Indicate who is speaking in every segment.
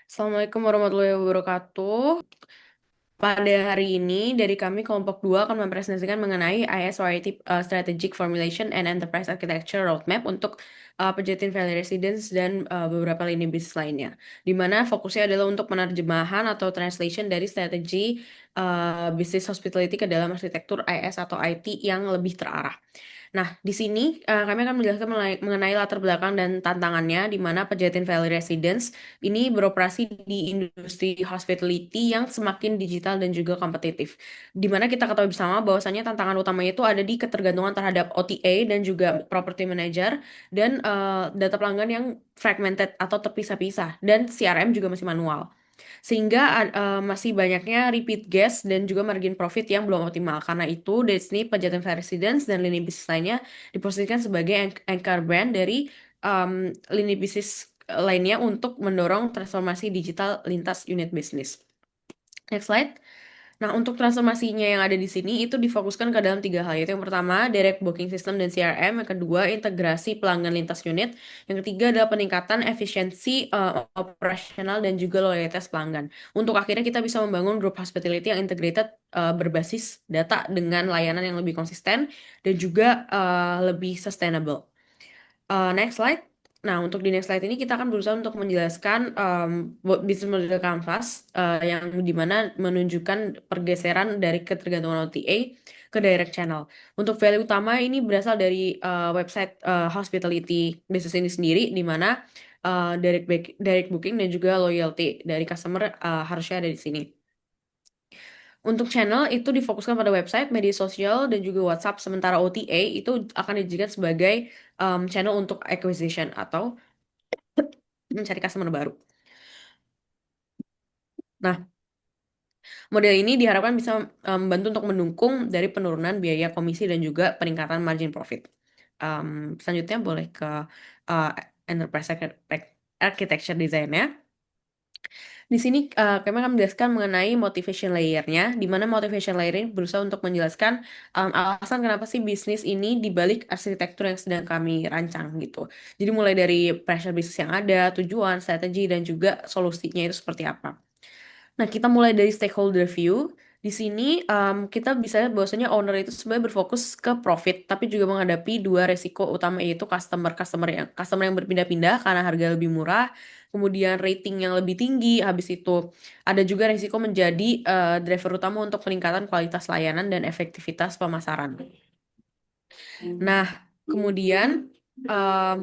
Speaker 1: Assalamualaikum warahmatullahi wabarakatuh. Pada hari ini, dari kami kelompok 2 akan mempresentasikan mengenai ISYT Strategic Formulation and Enterprise Architecture Roadmap untuk Pejaten Valley Residence dan beberapa lini bisnis lainnya. Di mana fokusnya adalah untuk penerjemahan atau translation dari strategi bisnis hospitality ke dalam arsitektur IS atau IT yang lebih terarah. Nah, di sini kami akan menjelaskan mengenai latar belakang dan tantangannya di mana Pejaten Valley Residence ini beroperasi di industri hospitality yang semakin digital dan juga kompetitif. Di mana kita ketahui bersama bahwasannya tantangan utamanya itu ada di ketergantungan terhadap OTA dan juga property manager dan data pelanggan yang fragmented atau terpisah-pisah dan CRM juga masih manual. Sehingga masih banyaknya repeat guest dan juga margin profit yang belum optimal. Karena itu, dari sini Pejaten Residence dan lini bisnis lainnya diposisikan sebagai anchor brand dari lini bisnis lainnya untuk mendorong transformasi digital lintas unit bisnis. Next slide. Nah, untuk transformasinya yang ada di sini itu difokuskan ke dalam tiga hal, yaitu yang pertama, direct booking system dan CRM, yang kedua, integrasi pelanggan lintas unit, yang ketiga adalah peningkatan efisiensi operasional dan juga loyalitas pelanggan. Untuk akhirnya kita bisa membangun grup hospitality yang integrated berbasis data dengan layanan yang lebih konsisten dan juga lebih sustainable. Next slide. Nah, untuk di next slide ini kita akan berusaha untuk menjelaskan business model Canvas yang dimana menunjukkan pergeseran dari ketergantungan OTA ke direct channel. Untuk value utama ini berasal dari website hospitality business ini sendiri, di mana direct booking dan juga loyalty dari customer harusnya ada di sini. Untuk channel itu difokuskan pada website, media sosial, dan juga WhatsApp. Sementara OTA itu akan dijadikan sebagai channel untuk acquisition atau mencari customer baru. Nah, model ini diharapkan bisa membantu untuk mendukung dari penurunan biaya komisi dan juga peningkatan margin profit. Selanjutnya boleh ke uh, enterprise architecture design-nya. Di sini kami akan menjelaskan mengenai motivation layer-nya, di mana motivation layer ini berusaha untuk menjelaskan alasan kenapa sih bisnis ini dibalik arsitektur yang sedang kami rancang gitu. Jadi mulai dari pressure bisnis yang ada, tujuan, strategi, dan juga solusinya itu seperti apa. Nah, kita mulai dari stakeholder view. Di sini kita bisa lihat bahwasanya owner itu sebenarnya berfokus ke profit, tapi juga menghadapi dua resiko utama yaitu customer yang berpindah-pindah karena harga lebih murah, kemudian rating yang lebih tinggi. Habis itu ada juga resiko menjadi driver utama untuk peningkatan kualitas layanan dan efektivitas pemasaran. Nah, kemudian em,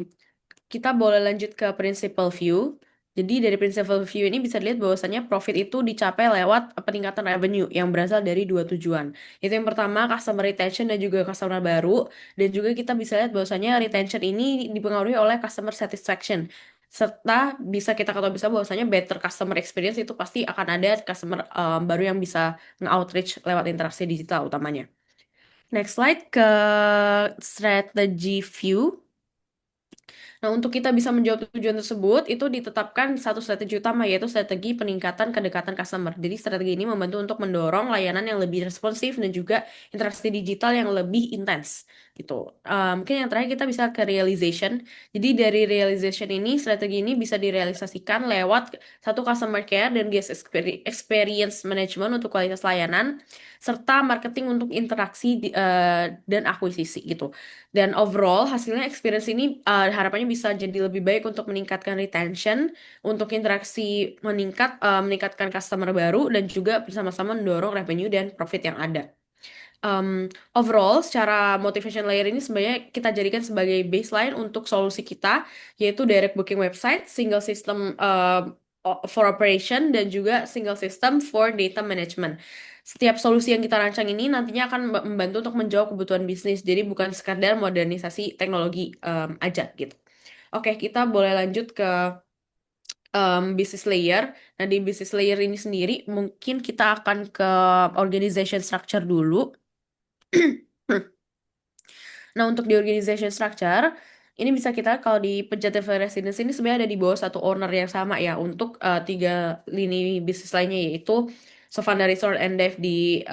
Speaker 1: kita boleh lanjut ke principal view. Jadi dari principal view ini bisa dilihat bahwasannya profit itu dicapai lewat peningkatan revenue yang berasal dari dua tujuan. Itu yang pertama customer retention dan juga customer baru. Dan juga kita bisa lihat bahwasannya retention ini dipengaruhi oleh customer satisfaction. Serta bisa kita ketahui bisa bahwasanya better customer experience itu pasti akan ada customer baru yang bisa nge-outreach lewat interaksi digital utamanya. Next slide ke strategy view. Nah, untuk kita bisa menjawab tujuan tersebut, itu ditetapkan satu strategi utama, yaitu strategi peningkatan kedekatan customer. Jadi, strategi ini membantu untuk mendorong layanan yang lebih responsif dan juga interaksi digital yang lebih intens. Gitu. Mungkin yang terakhir kita bisa ke realization. Jadi, dari realization ini, strategi ini bisa direalisasikan lewat satu customer care dan guest experience management untuk kualitas layanan, serta marketing untuk interaksi dan akuisisi gitu. Dan overall hasilnya experience ini harapannya bisa jadi lebih baik untuk meningkatkan retention, untuk interaksi meningkatkan customer baru dan juga bersama-sama mendorong revenue dan profit yang ada. Overall, secara motivation layer ini sebenarnya kita jadikan sebagai baseline untuk solusi kita, yaitu direct booking website, single system for operation, dan juga single system for data management. Setiap solusi yang kita rancang ini nantinya akan membantu untuk menjawab kebutuhan bisnis, jadi bukan sekadar modernisasi teknologi aja gitu. Oke, kita boleh lanjut ke business layer. Nah, di business layer ini sendiri, mungkin kita akan ke organization structure dulu. Nah, untuk di organization structure, ini bisa kita kalau di Pejaten Residence ini sebenarnya ada di bawah satu owner yang sama ya untuk tiga lini bisnis lainnya yaitu Sovanda Resort and Dive di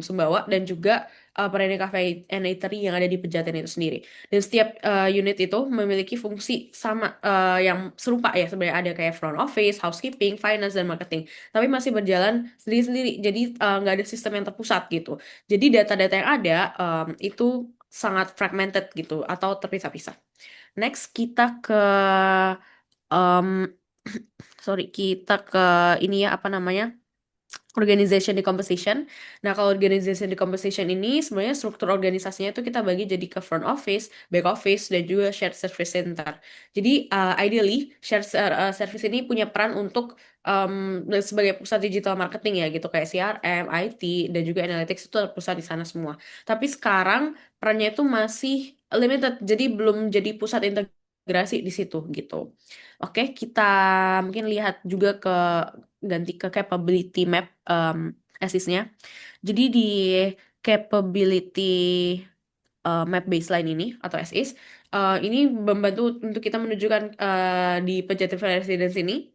Speaker 1: Sumbawa, dan juga Perenni Cafe and Eatery yang ada di Pejaten itu sendiri. Dan setiap unit itu memiliki fungsi sama yang serupa ya sebenarnya, ada kayak front office, housekeeping, finance, dan marketing. Tapi masih berjalan sendiri-sendiri. Jadi nggak ada sistem yang terpusat gitu. Jadi data-data yang ada itu sangat fragmented gitu atau terpisah-pisah. Next kita ke um, sorry, kita ke ini ya, apa namanya, organization decomposition. Nah, kalau organization decomposition ini sebenarnya struktur organisasinya itu kita bagi jadi ke front office, back office, dan juga shared service center. Jadi, ideally, service ini punya peran untuk sebagai pusat digital marketing ya gitu, kayak CRM, IT, dan juga analytics itu terpusat di sana semua. Tapi sekarang perannya itu masih limited, jadi belum jadi pusat integrasi di situ gitu. Oke, kita mungkin lihat juga ganti ke capability map ASIS-nya. Jadi di capability map baseline ini atau ASIS, ini membantu untuk kita menunjukkan di Pejaten Residence ini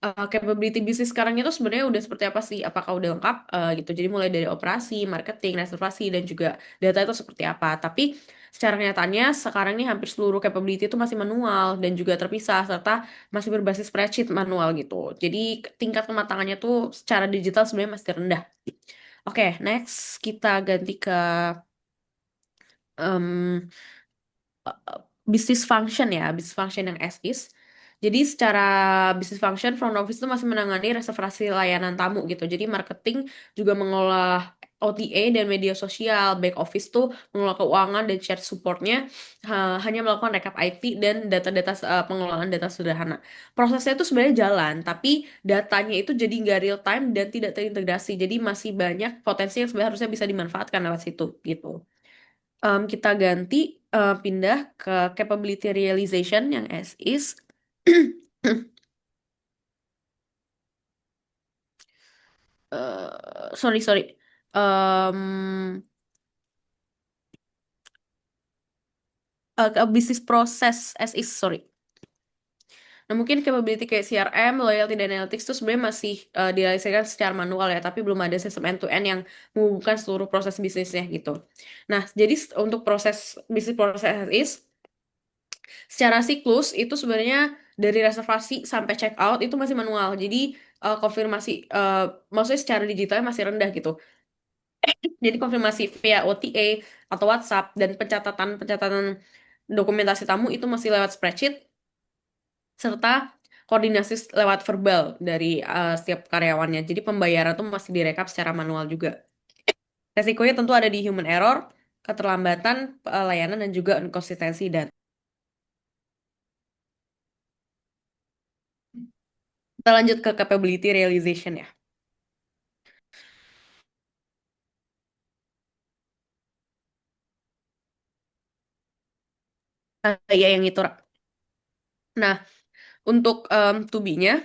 Speaker 1: capability bisnis sekarang itu sebenarnya udah seperti apa sih? Apakah udah lengkap gitu. Jadi mulai dari operasi, marketing, reservasi, dan juga data itu seperti apa. Tapi secara kenyataannya sekarang ini hampir seluruh capability itu masih manual dan juga terpisah serta masih berbasis spreadsheet manual gitu. Jadi tingkat kematangannya tuh secara digital sebenarnya masih rendah. Oke, next kita ganti ke em, business function ya, business function yang as is. Jadi secara business function front office itu masih menangani reservasi layanan tamu gitu. Jadi marketing juga mengolah OTA dan media sosial, back office tuh mengelola keuangan dan chat supportnya, hanya melakukan rekap IT dan data-data pengelolaan data sederhana. Prosesnya itu sebenarnya jalan, tapi datanya itu jadi nggak real time dan tidak terintegrasi. Jadi masih banyak potensi yang sebenarnya harusnya bisa dimanfaatkan lewat situ gitu. Kita ganti pindah ke capability realization yang as is. Sorry, sorry. Em, ke business process as is, sorry. Nah, mungkin capability kayak CRM, loyalty, dan analytics itu sebenarnya masih direalisasikan secara manual ya, tapi belum ada sistem end-to-end yang menghubungkan seluruh proses bisnisnya gitu. Nah, jadi untuk proses bisnis proses as is, secara siklus itu sebenarnya dari reservasi sampai check out itu masih manual. Jadi konfirmasi maksudnya secara digitalnya masih rendah gitu. Jadi konfirmasi via OTA atau WhatsApp dan pencatatan dokumentasi tamu itu masih lewat spreadsheet serta koordinasi lewat verbal dari setiap karyawannya. Jadi pembayaran tuh masih direkap secara manual juga. Resikonya tentu ada di human error, keterlambatan layanan, dan juga inkonsistensi data. Kita lanjut ke capability realization ya. Ya yang itu. Ra. Nah, untuk to be-nya,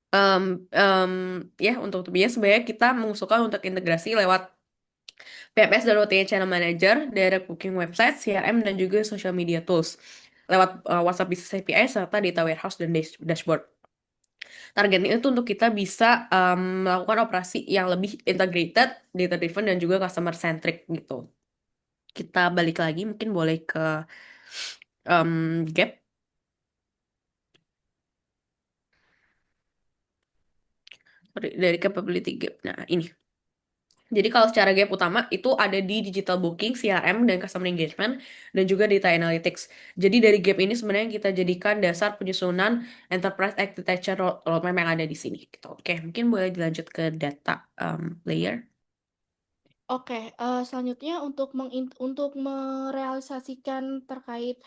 Speaker 1: em, em, ya untuk to be-nya sebenarnya kita mengusulkan untuk integrasi lewat PMS dan OTA Channel Manager, direct booking website, CRM, dan juga social media tools lewat WhatsApp Business API serta data warehouse dan dashboard. Targetnya itu untuk kita bisa melakukan operasi yang lebih integrated, data driven, dan juga customer centric gitu. Kita balik lagi, mungkin boleh ke Gap dari capability gap. Nah, ini. Jadi kalau secara gap utama itu ada di digital booking, CRM, dan customer engagement, dan juga data analytics. Jadi dari gap ini sebenarnya kita jadikan dasar penyusunan enterprise architecture roadmap yang ada di sini. Gitu. Oke, mungkin boleh dilanjut ke data layer.
Speaker 2: Oke, selanjutnya untuk merealisasikan terkait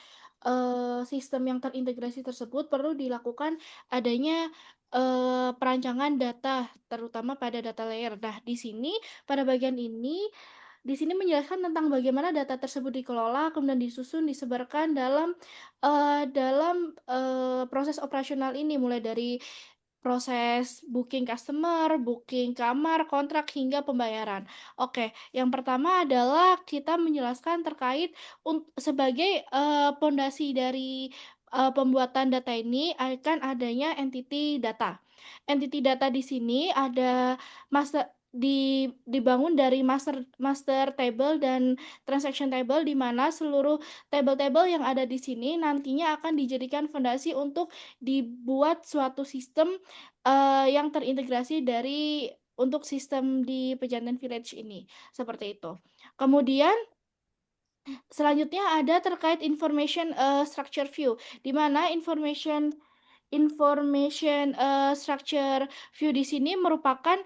Speaker 2: sistem yang terintegrasi tersebut perlu dilakukan adanya perancangan data, terutama pada data layer. Nah, pada bagian ini di sini menjelaskan tentang bagaimana data tersebut dikelola, kemudian disusun, disebarkan dalam proses operasional ini, mulai dari proses booking customer, booking kamar, kontrak, hingga pembayaran. Oke, yang pertama adalah kita menjelaskan terkait sebagai pondasi dari pembuatan data ini akan adanya entity data. Entity data di sini ada master dibangun dari master table dan transaction table, di mana seluruh table-table yang ada di sini nantinya akan dijadikan fondasi untuk dibuat suatu sistem yang terintegrasi untuk sistem di Pejantan Village ini, seperti itu. Kemudian selanjutnya ada terkait information structure view, di mana information structure view di sini merupakan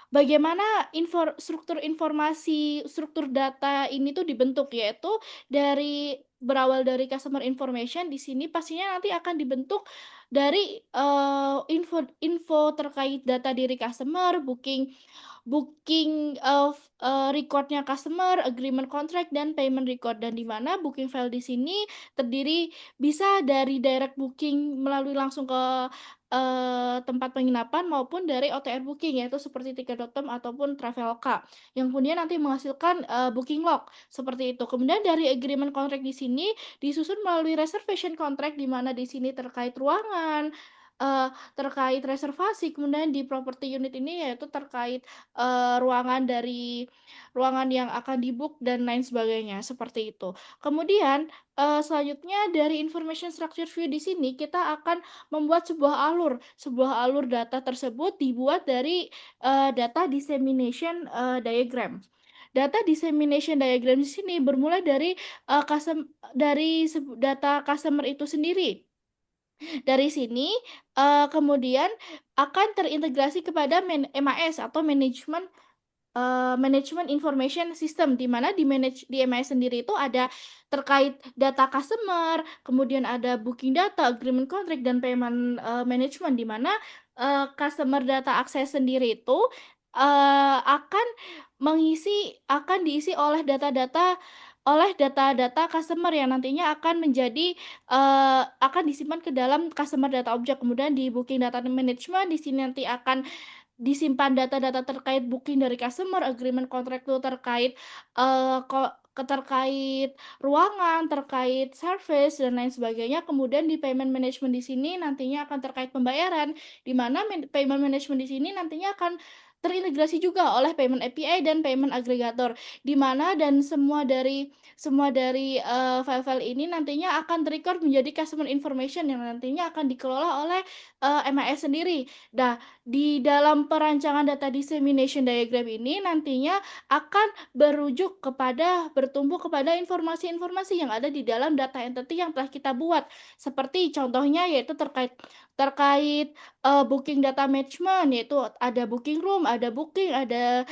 Speaker 2: bagaimana struktur data ini tuh dibentuk, yaitu berawal dari customer information. Di sini pastinya nanti akan dibentuk dari info terkait data diri customer, booking booking of record-nya customer, agreement contract, dan payment record. Dan di mana booking file di sini terdiri bisa dari direct booking melalui langsung ke tempat penginapan, maupun dari OTR booking, yaitu seperti tiket.com ataupun Traveloka, yang kemudian nanti menghasilkan booking log, seperti itu. Kemudian dari agreement contract di sini disusun melalui reservation contract, di mana di sini terkait ruangan, terkait reservasi. Kemudian di property unit ini yaitu terkait ruangan yang akan dibook dan lain sebagainya, seperti itu. Kemudian selanjutnya dari information structure view di sini kita akan membuat sebuah alur data tersebut dibuat dari data dissemination diagram. Data dissemination diagram di sini bermula dari data customer itu sendiri. Dari sini kemudian akan terintegrasi kepada MAS atau Management Information System, di mana di MIS sendiri itu ada terkait data customer, kemudian ada booking data, agreement contract, dan payment management, di mana customer data akses sendiri itu akan diisi oleh data-data customer yang nantinya akan disimpan ke dalam customer data object. Kemudian di booking data management di sini nanti akan disimpan data-data terkait booking dari customer, agreement contract itu terkait terkait ruangan, terkait service, dan lain sebagainya. Kemudian di payment management di sini nantinya akan terkait pembayaran, di mana payment management di sini nantinya akan terintegrasi juga oleh payment API dan payment aggregator, di mana dan semua dari file-file ini nantinya akan record menjadi customer information yang nantinya akan dikelola oleh MIS sendiri. Nah, di dalam perancangan data dissemination diagram ini nantinya akan bertumbuh kepada informasi-informasi yang ada di dalam data entity yang telah kita buat. Seperti contohnya yaitu terkait booking data management, yaitu ada booking room, ada booking, ada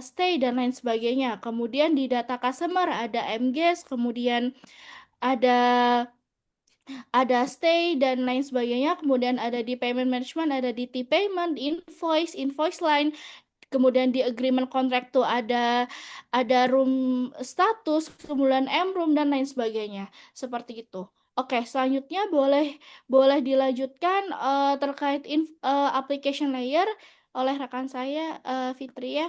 Speaker 2: stay, dan lain sebagainya. Kemudian di data customer ada MGuest, kemudian ada stay dan lain sebagainya. Kemudian ada di payment management, ada di T-payment, invoice line. Kemudian di agreement contract tuh ada room status, kemudian M-room, dan lain sebagainya. Seperti itu. Oke, selanjutnya boleh dilanjutkan terkait application layer oleh rekan saya, Fitri, ya.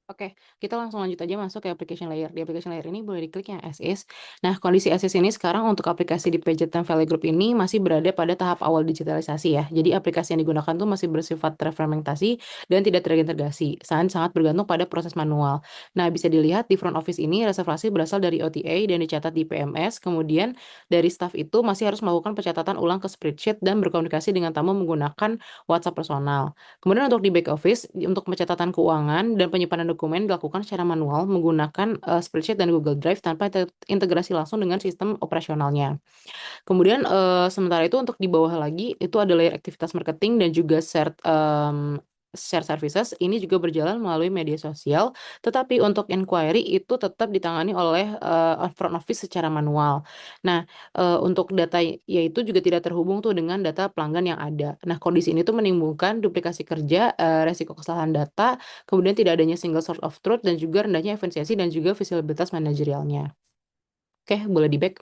Speaker 1: Oke, kita langsung lanjut aja masuk ke application layer. Di application layer ini boleh diklik yang as is. Nah, kondisi as is ini sekarang untuk aplikasi di Pejantan Valley Group ini masih berada pada tahap awal digitalisasi ya. Jadi aplikasi yang digunakan tuh masih bersifat terfragmentasi dan tidak terintegrasi. Sangat bergantung pada proses manual. Nah, bisa dilihat di front office ini reservasi berasal dari OTA dan dicatat di PMS. Kemudian dari staff itu masih harus melakukan pencatatan ulang ke spreadsheet dan berkomunikasi dengan tamu menggunakan WhatsApp personal. Kemudian untuk di back office, untuk pencatatan keuangan dan penyimpanan dokumen dilakukan secara manual menggunakan spreadsheet dan Google Drive tanpa integrasi langsung dengan sistem operasionalnya. Kemudian sementara itu untuk di bawah lagi itu ada layer aktivitas marketing dan juga share services ini juga berjalan melalui media sosial, tetapi untuk inquiry itu tetap ditangani oleh front office secara manual. Nah, untuk data yaitu juga tidak terhubung tuh dengan data pelanggan yang ada. Nah, kondisi ini tuh menimbulkan duplikasi kerja, resiko kesalahan data, kemudian tidak adanya single source of truth dan juga rendahnya efisiensi dan juga visibilitas manajerialnya. Oke, boleh di back.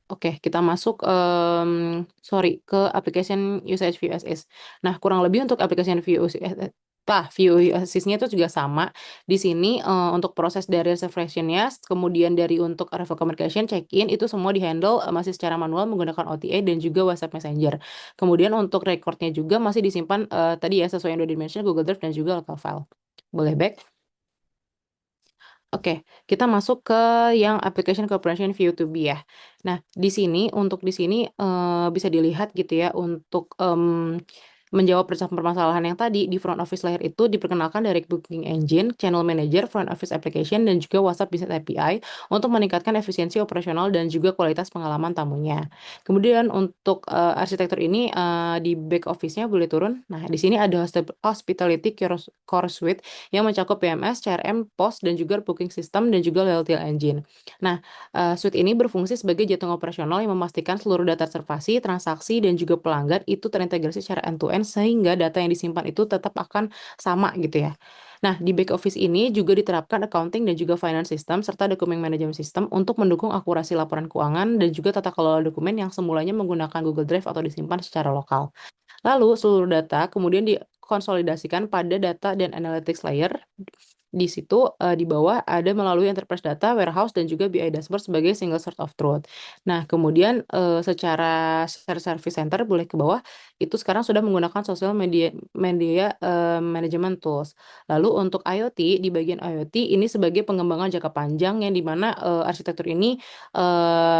Speaker 1: Oke, kita masuk ke application usage view as is. Nah, kurang lebih untuk application view
Speaker 3: view assist-nya itu juga sama. Di sini untuk proses dari reservation-nya, kemudian dari untuk arrival communication, check-in, itu semua di-handle masih secara manual menggunakan OTA dan juga WhatsApp Messenger. Kemudian untuk record-nya juga masih disimpan tadi ya sesuai yang udah di-mention Google Drive dan juga local file. Boleh back? Oke, kita masuk ke yang application cooperation view to be ya. Nah, di sini bisa dilihat gitu ya untuk menjawab permasalahan yang tadi di front office layer itu diperkenalkan direct booking engine, channel manager, front office application dan juga WhatsApp Business API untuk meningkatkan efisiensi operasional dan juga kualitas pengalaman tamunya. Kemudian untuk arsitektur ini di back office-nya boleh turun. Nah, di sini ada hospitality core suite yang mencakup PMS, CRM, POS, dan juga booking system dan juga loyalty engine. Nah, suite ini berfungsi sebagai jantung operasional yang memastikan seluruh data reservasi, transaksi, dan juga pelanggan itu terintegrasi secara end-to-end sehingga data yang disimpan itu tetap akan sama gitu ya. Nah, di back office ini juga diterapkan accounting dan juga finance system serta dokumen management system untuk mendukung akurasi laporan keuangan dan juga tata kelola dokumen yang semulanya menggunakan Google Drive atau disimpan secara lokal. Lalu seluruh data kemudian dikonsolidasikan pada data dan analytics layer. Di situ di bawah ada melalui enterprise data, warehouse, dan juga BI dashboard sebagai single source of truth. Nah, kemudian secara share service center boleh ke bawah, itu sekarang sudah menggunakan social media media management tools. Lalu untuk IoT, di bagian IoT ini sebagai pengembangan jangka panjang yang dimana arsitektur ini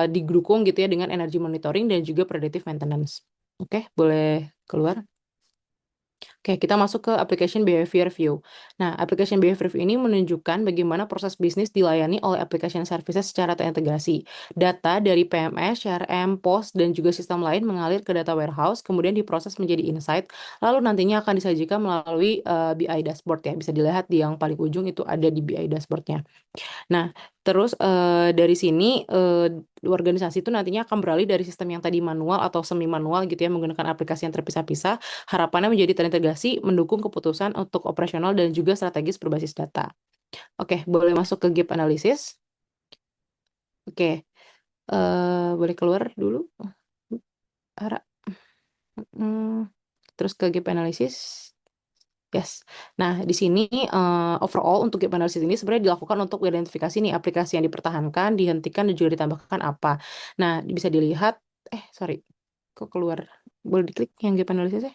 Speaker 3: didukung gitu ya dengan energy monitoring dan juga predictive maintenance. Oke, boleh keluar. Oke, kita masuk ke application behavior view. Nah, application behavior view ini menunjukkan bagaimana proses bisnis dilayani oleh application services secara terintegrasi. Data dari PMS, CRM, POS, dan juga sistem lain mengalir ke data warehouse, kemudian diproses menjadi insight, lalu nantinya akan disajikan melalui BI dashboard ya. Bisa dilihat di yang paling ujung itu ada di BI dashboardnya. Nah, terus dari sini organisasi itu nantinya akan beralih dari sistem yang tadi manual atau semi manual gitu ya menggunakan aplikasi yang terpisah-pisah. Harapannya menjadi terintegrasi, mendukung keputusan untuk operasional dan juga strategis berbasis data. Oke, boleh masuk ke gap analysis. Oke, boleh keluar dulu. Ara. Terus ke gap analysis. Yes. Nah, di sini overall untuk gap analysis ini sebenarnya dilakukan untuk identifikasi nih aplikasi yang dipertahankan, dihentikan, dan juga ditambahkan apa. Nah, bisa dilihat, sorry, kok keluar? Boleh diklik yang gap analysis ya?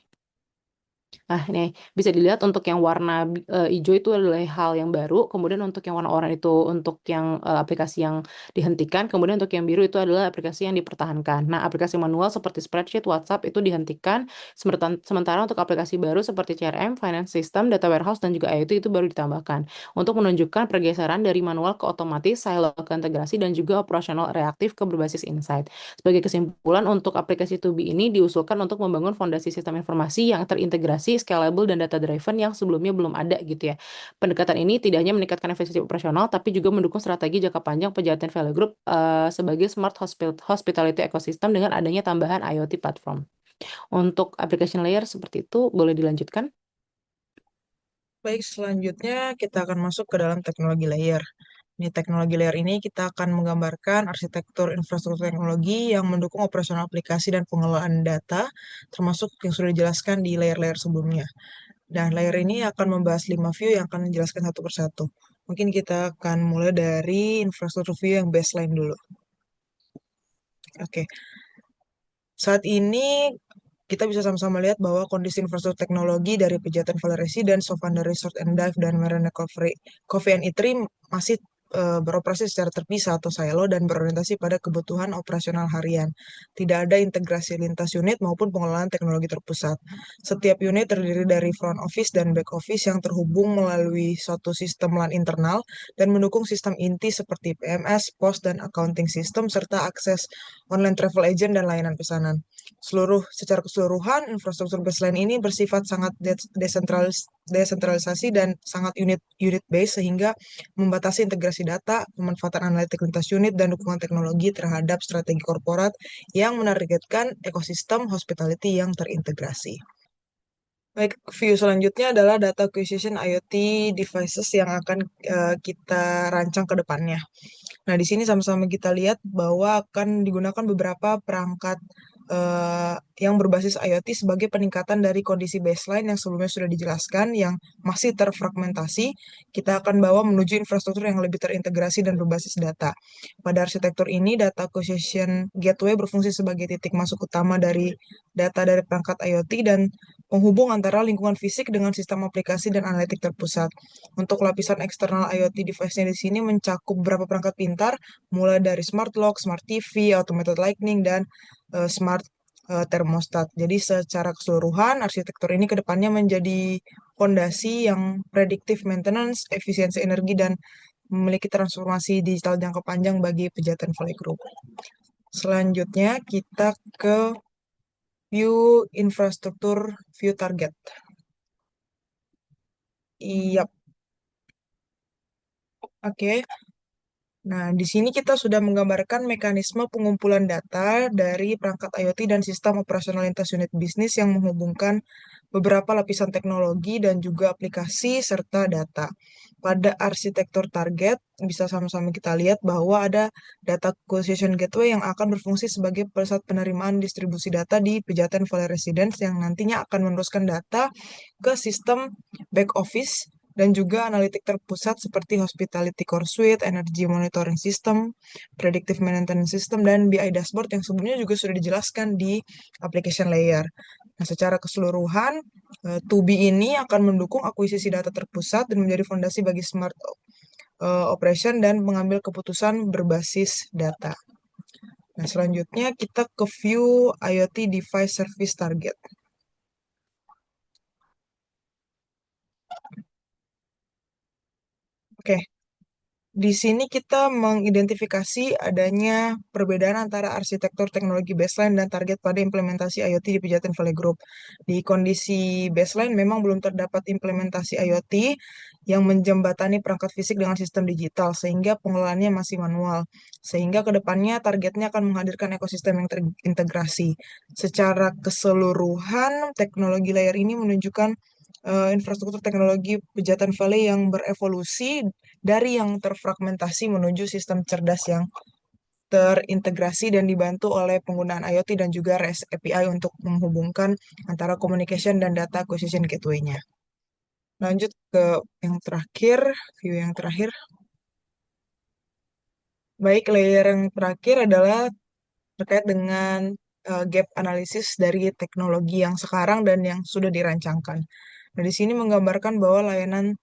Speaker 3: Nah, ini bisa dilihat untuk yang warna hijau itu adalah hal yang baru, kemudian untuk yang warna oranye itu untuk yang aplikasi yang dihentikan, kemudian untuk yang biru itu adalah aplikasi yang dipertahankan. Nah, aplikasi manual seperti spreadsheet, WhatsApp itu dihentikan, sementara untuk aplikasi baru seperti CRM, finance system, data warehouse, dan juga IoT itu baru ditambahkan. Untuk menunjukkan pergeseran dari manual ke otomatis, silo ke integrasi, dan juga operasional reaktif ke berbasis insight. Sebagai kesimpulan, untuk aplikasi 2B ini diusulkan untuk membangun fondasi sistem informasi yang terintegrasi, scalable, dan data driven yang sebelumnya belum ada gitu ya. Pendekatan ini tidak hanya meningkatkan efisiensi operasional, tapi juga mendukung strategi jangka panjang penjagaan value group sebagai smart hospitality ecosystem dengan adanya tambahan IoT platform. Untuk application layer seperti itu, boleh dilanjutkan?
Speaker 4: Baik, selanjutnya kita akan masuk ke dalam teknologi layer. Di teknologi layer ini kita akan menggambarkan arsitektur infrastruktur teknologi yang mendukung operasional aplikasi dan pengelolaan data, termasuk yang sudah dijelaskan di layer-layer sebelumnya. Dan layer ini akan membahas 5 view yang akan dijelaskan satu persatu. Mungkin kita akan mulai dari infrastruktur view yang baseline dulu. Oke, saat ini kita bisa sama-sama lihat bahwa kondisi infrastruktur teknologi dari Pejaten Valley Residence, Sovanda Resort and Dive, dan Marina Coffee and Eatery masih beroperasi secara terpisah atau silo dan berorientasi pada kebutuhan operasional harian. Tidak ada integrasi lintas unit maupun pengelolaan teknologi terpusat. Setiap unit terdiri dari front office dan back office yang terhubung melalui suatu sistem LAN internal dan mendukung sistem inti seperti PMS, POS, dan accounting system, serta akses online travel agent dan layanan pesanan. Secara keseluruhan, infrastruktur baseline ini bersifat sangat desentralisasi dan sangat unit based sehingga membatasi integrasi data, pemanfaatan analitik lintas unit, dan dukungan teknologi terhadap strategi korporat yang menargetkan ekosistem hospitality yang terintegrasi. Baik, view selanjutnya adalah data acquisition IoT devices yang akan kita rancang ke depannya. Nah, di sini sama-sama kita lihat bahwa akan digunakan beberapa perangkat yang berbasis IoT sebagai peningkatan dari kondisi baseline yang sebelumnya sudah dijelaskan, yang masih terfragmentasi, kita akan bawa menuju infrastruktur yang lebih terintegrasi dan berbasis data. Pada arsitektur ini, data acquisition gateway berfungsi sebagai titik masuk utama dari data dari perangkat IoT dan penghubung antara lingkungan fisik dengan sistem aplikasi dan analitik terpusat. Untuk lapisan eksternal IoT device-nya di sini mencakup beberapa perangkat pintar, mulai dari smart lock, smart TV, automated lighting, dan smart thermostat. Jadi secara keseluruhan, arsitektur ini ke depannya menjadi fondasi yang predictive maintenance, efisiensi energi, dan memiliki transformasi digital jangka panjang bagi Pejaten Valley Group. Selanjutnya kita ke view infrastruktur, view target. Iya, oke. Nah, di sini kita sudah menggambarkan mekanisme pengumpulan data dari perangkat IoT dan sistem operasional lintas unit bisnis yang menghubungkan beberapa lapisan teknologi dan juga aplikasi serta data. Pada arsitektur target, bisa sama-sama kita lihat bahwa ada data acquisition gateway yang akan berfungsi sebagai pusat penerimaan distribusi data di Pejaten Valley Residence yang nantinya akan meneruskan data ke sistem back office dan juga analitik terpusat seperti Hospitality Core Suite, Energy Monitoring System, Predictive Maintenance System, dan BI Dashboard yang sebelumnya juga sudah dijelaskan di application layer. Nah, secara keseluruhan, 2B ini akan mendukung akuisisi data terpusat dan menjadi fondasi bagi smart operation dan mengambil keputusan berbasis data. Nah, selanjutnya kita ke view IoT Device Service Target. Oke, di sini kita mengidentifikasi adanya perbedaan antara arsitektur teknologi baseline dan target pada implementasi IoT di Pejaten Valley Group. Di kondisi baseline memang belum terdapat implementasi IoT yang menjembatani perangkat fisik dengan sistem digital, sehingga pengelolaannya masih manual. Sehingga ke depannya targetnya akan menghadirkan ekosistem yang terintegrasi. Secara keseluruhan, teknologi layer ini menunjukkan infrastruktur teknologi Pejaten Valley yang berevolusi dari yang terfragmentasi menuju sistem cerdas yang terintegrasi dan dibantu oleh penggunaan IoT dan juga REST API untuk menghubungkan antara communication dan data acquisition gateway-nya. Lanjut ke yang terakhir, view yang terakhir. Baik, layer yang terakhir adalah terkait dengan gap analisis dari teknologi yang sekarang dan yang sudah dirancangkan. Nah, di sini menggambarkan bahwa layanan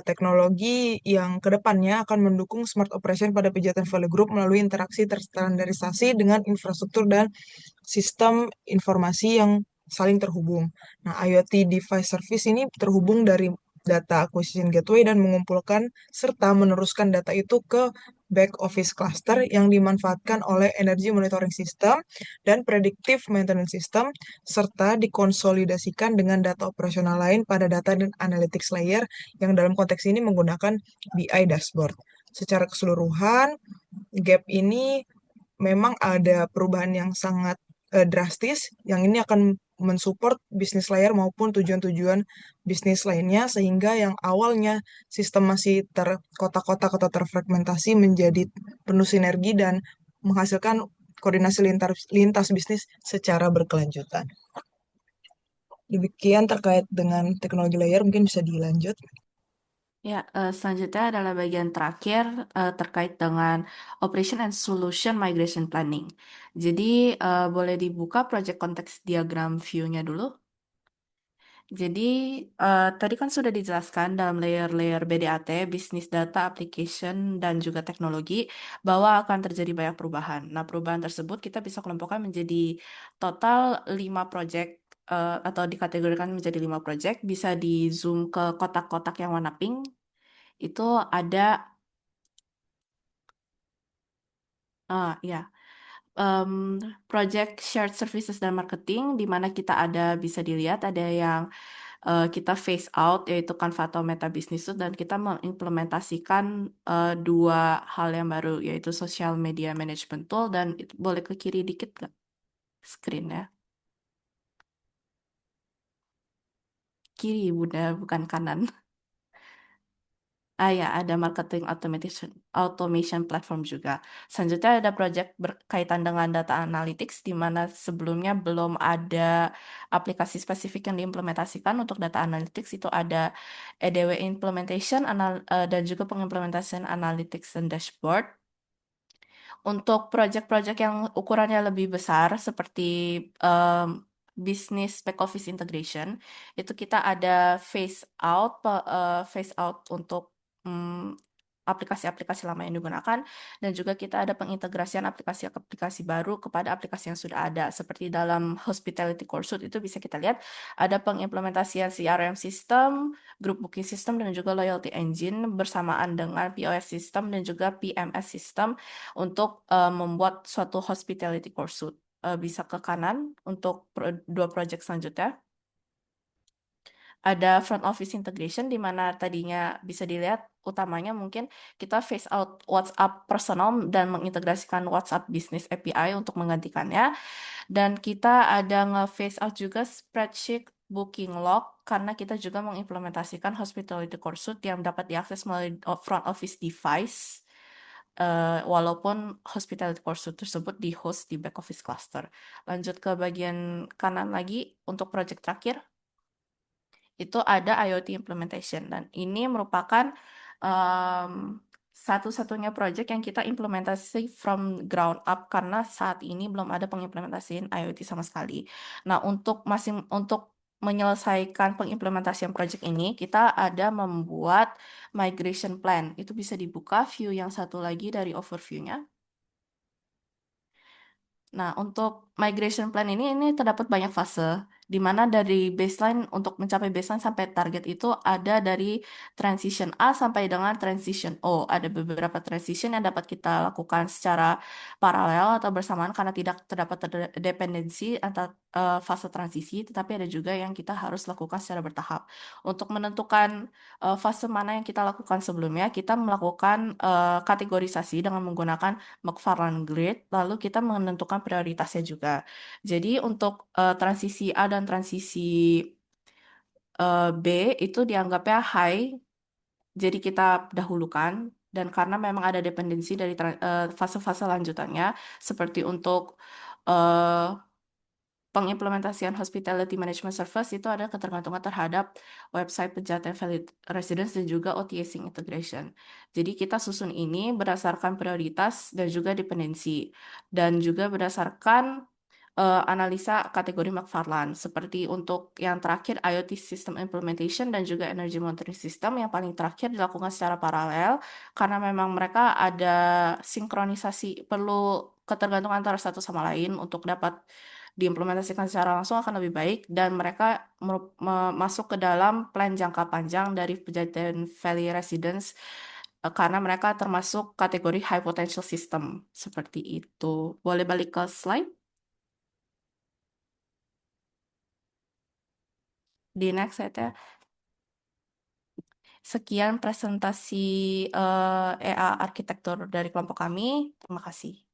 Speaker 4: teknologi yang kedepannya akan mendukung smart operation pada Pejaten Valley Group melalui interaksi terstandarisasi dengan infrastruktur dan sistem informasi yang saling terhubung. Nah, IoT device service ini terhubung dari data acquisition gateway dan mengumpulkan serta meneruskan data itu ke back office cluster yang dimanfaatkan oleh energy monitoring system dan predictive maintenance system serta dikonsolidasikan dengan data operasional lain pada data dan analytics layer yang dalam konteks ini menggunakan BI dashboard. Secara keseluruhan, gap ini memang ada perubahan yang sangat drastis, yang ini akan mensupport bisnis layer maupun tujuan-tujuan bisnis lainnya, sehingga yang awalnya sistem masih terkotak-kotak atau terfragmentasi menjadi penuh sinergi dan menghasilkan koordinasi lintas bisnis secara berkelanjutan. Demikian terkait dengan teknologi layer, mungkin bisa dilanjut.
Speaker 5: Ya, selanjutnya adalah bagian terakhir terkait dengan Operation and Solution Migration Planning. Jadi, boleh dibuka project context diagram view-nya dulu. Jadi, tadi kan sudah dijelaskan dalam layer-layer BDAT, Business Data Application, dan juga teknologi, bahwa akan terjadi banyak perubahan. Nah, perubahan tersebut kita bisa kelompokkan menjadi total 5 project, atau dikategorikan menjadi 5 project, bisa di zoom ke kotak-kotak yang warna pink. Itu ada, ya, project shared services dan marketing, di mana kita ada, bisa dilihat ada yang kita phase out, yaitu Canva atau Meta Business Suite, dan kita mengimplementasikan 2 hal yang baru, yaitu Social Media Management Tool, dan itu boleh ke kiri dikit nggak screen-nya? Kiri, Bunda, bukan kanan. Ya, ada marketing automation platform juga. Selanjutnya ada project berkaitan dengan data analytics, di mana sebelumnya belum ada aplikasi spesifik yang diimplementasikan untuk data analytics. Itu ada EDW implementation dan juga pengimplementasian analytics dan dashboard. Untuk project-project yang ukurannya lebih besar seperti business back office integration, itu kita ada phase out untuk aplikasi-aplikasi lama yang digunakan, dan juga kita ada pengintegrasian aplikasi-aplikasi baru kepada aplikasi yang sudah ada. Seperti dalam hospitality course itu bisa kita lihat ada pengimplementasian CRM system, group booking system, dan juga loyalty engine bersamaan dengan POS system dan juga PMS system untuk membuat suatu hospitality course. Bisa ke kanan untuk dua project selanjutnya. Ada front office integration, di mana tadinya bisa dilihat utamanya mungkin kita phase out WhatsApp personal dan mengintegrasikan WhatsApp Business API untuk menggantikannya. Dan kita ada nge-phase out juga spreadsheet booking log, karena kita juga mengimplementasikan hospitality course yang dapat diakses melalui front office device, walaupun hospitality course tersebut di host di back office cluster. Lanjut ke bagian kanan lagi untuk project terakhir, itu ada IoT implementation, dan ini merupakan satu-satunya project yang kita implementasi from ground up, karena saat ini belum ada pengimplementasian IoT sama sekali. Nah, untuk menyelesaikan pengimplementasian project ini, kita ada membuat migration plan. Itu bisa dibuka view yang satu lagi dari overview-nya. Nah, untuk migration plan ini terdapat banyak fase, di mana dari baseline untuk mencapai baseline sampai target itu ada dari transition A sampai dengan transition O. Ada beberapa transition yang dapat kita lakukan secara paralel atau bersamaan karena tidak terdapat dependensi antara fase transisi, tetapi ada juga yang kita harus lakukan secara bertahap. Untuk menentukan fase mana yang kita lakukan sebelumnya, kita melakukan kategorisasi dengan menggunakan McFarlane Grid, lalu kita menentukan prioritasnya juga. Jadi untuk transisi A dan transisi B itu dianggapnya high, jadi kita dahulukan. Dan karena memang ada dependensi dari fase-fase lanjutannya, seperti untuk pengimplementasian hospitality management service, itu ada ketergantungan terhadap website pejaten valid residence dan juga OTA sync integration. Jadi kita susun ini berdasarkan prioritas dan juga dependensi, dan juga berdasarkan analisa kategori McFarlane. Seperti untuk yang terakhir IoT System Implementation dan juga Energy Monitoring System, yang paling terakhir dilakukan secara paralel karena memang mereka ada sinkronisasi, perlu ketergantungan antara satu sama lain untuk dapat diimplementasikan secara langsung akan lebih baik, dan mereka masuk ke dalam plan jangka panjang dari Pejaten Valley Residence karena mereka termasuk kategori high potential system. Seperti itu. Boleh balik ke slide? Di next ya. Sekian presentasi EA arsitektur dari kelompok kami. Terima kasih.